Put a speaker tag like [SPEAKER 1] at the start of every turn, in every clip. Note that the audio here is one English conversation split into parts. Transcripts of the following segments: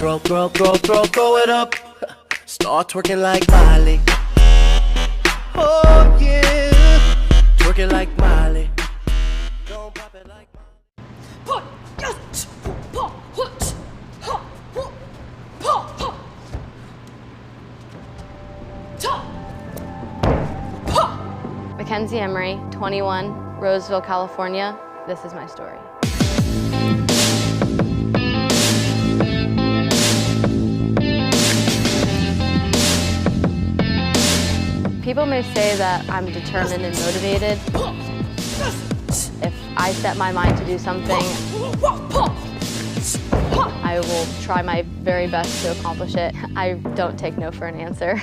[SPEAKER 1] throw it up. Start twerking like Miley. Oh yeah, twerking like Miley. Don't pop it like Miley.
[SPEAKER 2] Mackenzie Emery, 21, Roseville, California. This is my story. People may say that I'm determined and motivated. If I set my mind to do something, I will try my very best to accomplish it. I don't take no for an answer.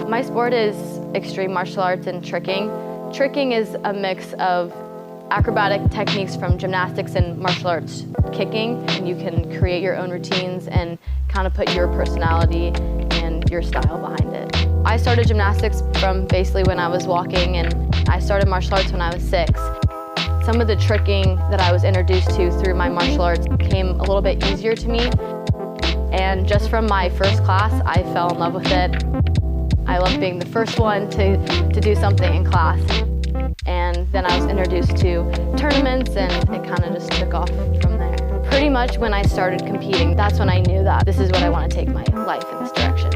[SPEAKER 2] My sport is extreme martial arts and tricking. Tricking is a mix of acrobatic techniques from gymnastics and martial arts kicking, and you can create your own routines and kind of put your personality and your style behind it. I started gymnastics from basically when I was walking, and I started martial arts when I was 6. Some of the tricking that I was introduced to through my martial arts came a little bit easier to me, and just from my first class, I fell in love with it. I loved being the first one to do something in class. And then I was introduced to tournaments, and it kind of just took off from there. Pretty much when I started competing, that's when I knew that this is what I want to take my life in this direction.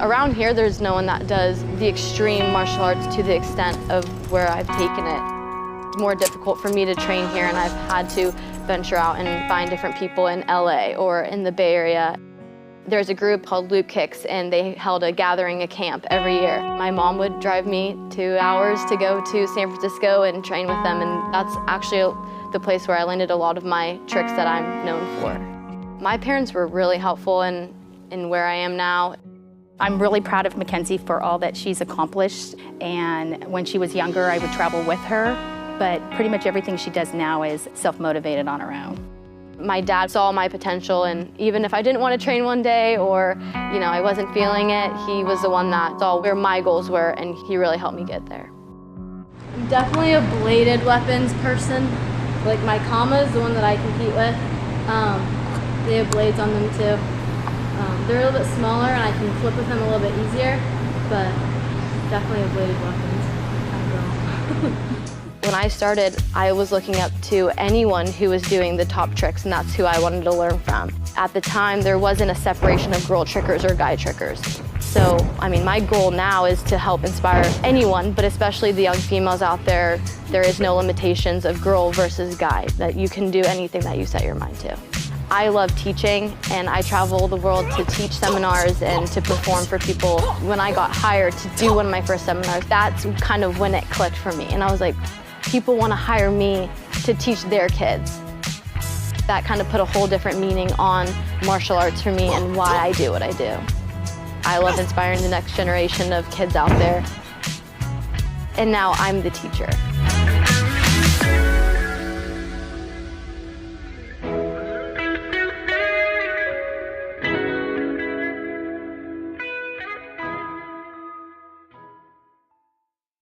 [SPEAKER 2] Around here, there's no one that does the extreme martial arts to the extent of where I've taken it. It's more difficult for me to train here, and I've had to venture out and find different people in LA or in the Bay Area. There's a group called Loop Kicks, and they held a gathering, a camp every year. My mom would drive me 2 hours to go to San Francisco and train with them, and that's actually the place where I landed a lot of my tricks that I'm known for. My parents were really helpful in where I am now.
[SPEAKER 3] I'm really proud of Mackenzie for all that she's accomplished, and when she was younger, I would travel with her, but pretty much everything she does now is self-motivated on her own. My dad saw my potential, and even if I didn't want to train one day or, I wasn't feeling it, he was the one that saw where my goals were, and he really helped me get there. I'm definitely a bladed weapons person. Like my Kama is the one that I compete with. They have blades on them too. They're a little bit smaller, and I can flip with them a little bit easier, but definitely a bladed weapons kind of girl. When I started, I was looking up to anyone who was doing the top tricks, and that's who I wanted to learn from. At the time, there wasn't a separation of girl trickers or guy trickers. So, my goal now is to help inspire anyone, but especially the young females out there. There is no limitations of girl versus guy, that you can do anything that you set your mind to. I love teaching, and I travel the world to teach seminars and to perform for people. When I got hired to do one of my first seminars, that's kind of when it clicked for me. And I was like, people want to hire me to teach their kids. That kind of put a whole different meaning on martial arts for me and why I do what I do. I love inspiring the next generation of kids out there. And now I'm the teacher.